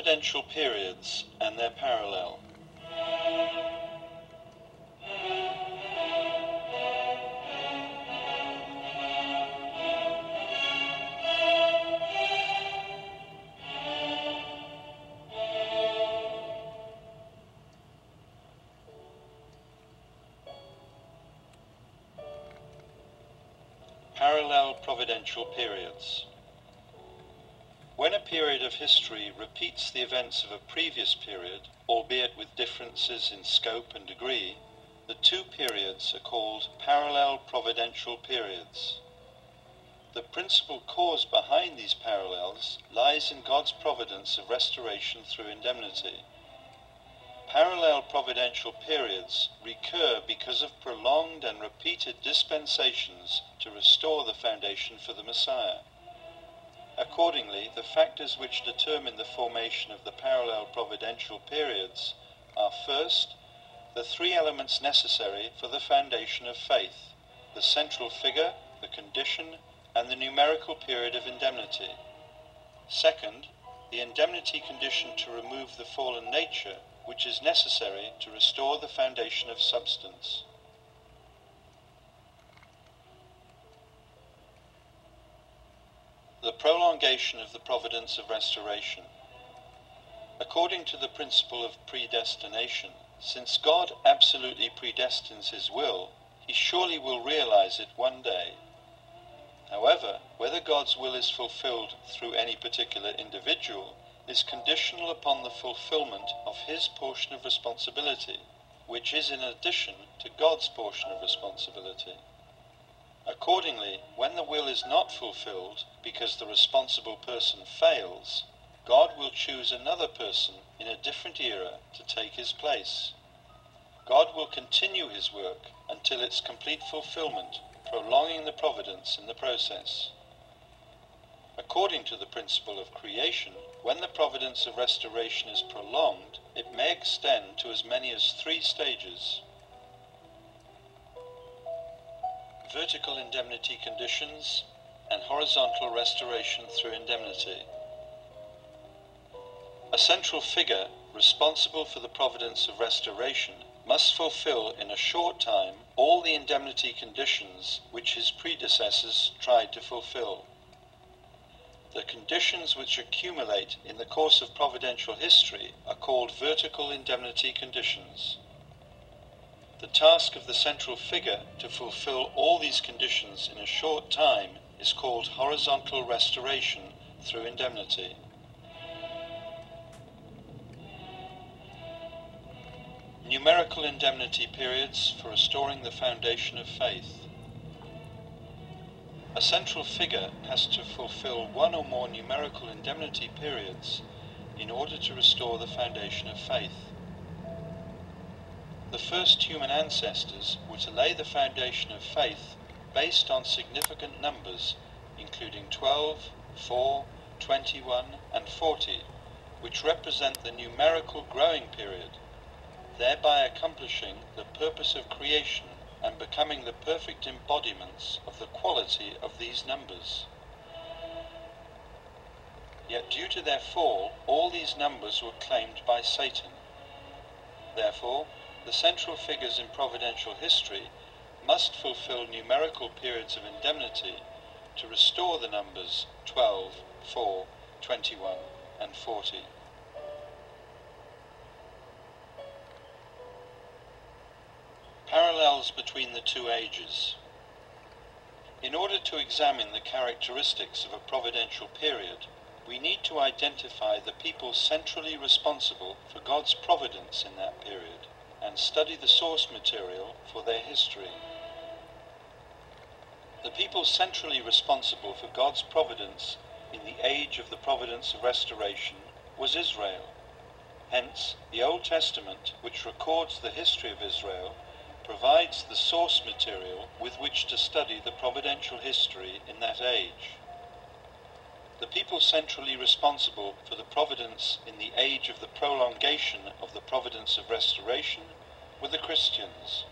providential periods and their parallel. Parallel providential periods. When a period of history repeats the events of a previous period, albeit with differences in scope and degree, the two periods are called parallel providential periods. The principal cause behind these parallels lies in God's providence of restoration through indemnity. Parallel providential periods recur because of prolonged and repeated dispensations to restore the foundation for the Messiah. Accordingly, the factors which determine the formation of the parallel providential periods are first, the three elements necessary for the foundation of faith: the central figure, the condition, and the numerical period of indemnity. Second, the indemnity condition to remove the fallen nature, which is necessary to restore the foundation of substance. The prolongation of the providence of restoration. According to the principle of predestination, since God absolutely predestines his will, he surely will realize it one day. However, whether God's will is fulfilled through any particular individual is conditional upon the fulfillment of his portion of responsibility, which is in addition to God's portion of responsibility. Accordingly, when the will is not fulfilled because the responsible person fails, God will choose another person in a different era to take his place. God will continue his work until its complete fulfillment, prolonging the providence in the process. According to the principle of creation, when the providence of restoration is prolonged, it may extend to as many as 3 stages. Vertical indemnity conditions and horizontal restoration through indemnity. A central figure responsible for the providence of restoration must fulfill in a short time all the indemnity conditions which his predecessors tried to fulfill. The conditions which accumulate in the course of providential history are called vertical indemnity conditions. The task of the central figure to fulfill all these conditions in a short time is called horizontal restoration through indemnity. Numerical indemnity periods for restoring the foundation of faith. A central figure has to fulfill one or more numerical indemnity periods in order to restore the foundation of faith. The first human ancestors were to lay the foundation of faith based on significant numbers, including 12, 4, 21, and 40, which represent the numerical growing period, thereby accomplishing the purpose of creation and becoming the perfect embodiments of the quality of these numbers. Yet due to their fall, all these numbers were claimed by Satan. Therefore, the central figures in providential history must fulfill numerical periods of indemnity to restore the numbers 12, 4, 21, and 40. Parallels between the two ages. In order to examine the characteristics of a providential period, we need to identify the people centrally responsible for God's providence in that period and study the source material for their history. The people centrally responsible for God's providence in the age of the providence of restoration was Israel. Hence, the Old Testament, which records the history of Israel, provides the source material with which to study the providential history in that age. The people centrally responsible for the providence in the age of the prolongation of the providence of restoration were the Christians.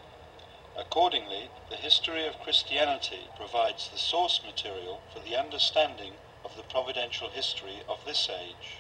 Accordingly, the history of Christianity provides the source material for the understanding of the providential history of this age.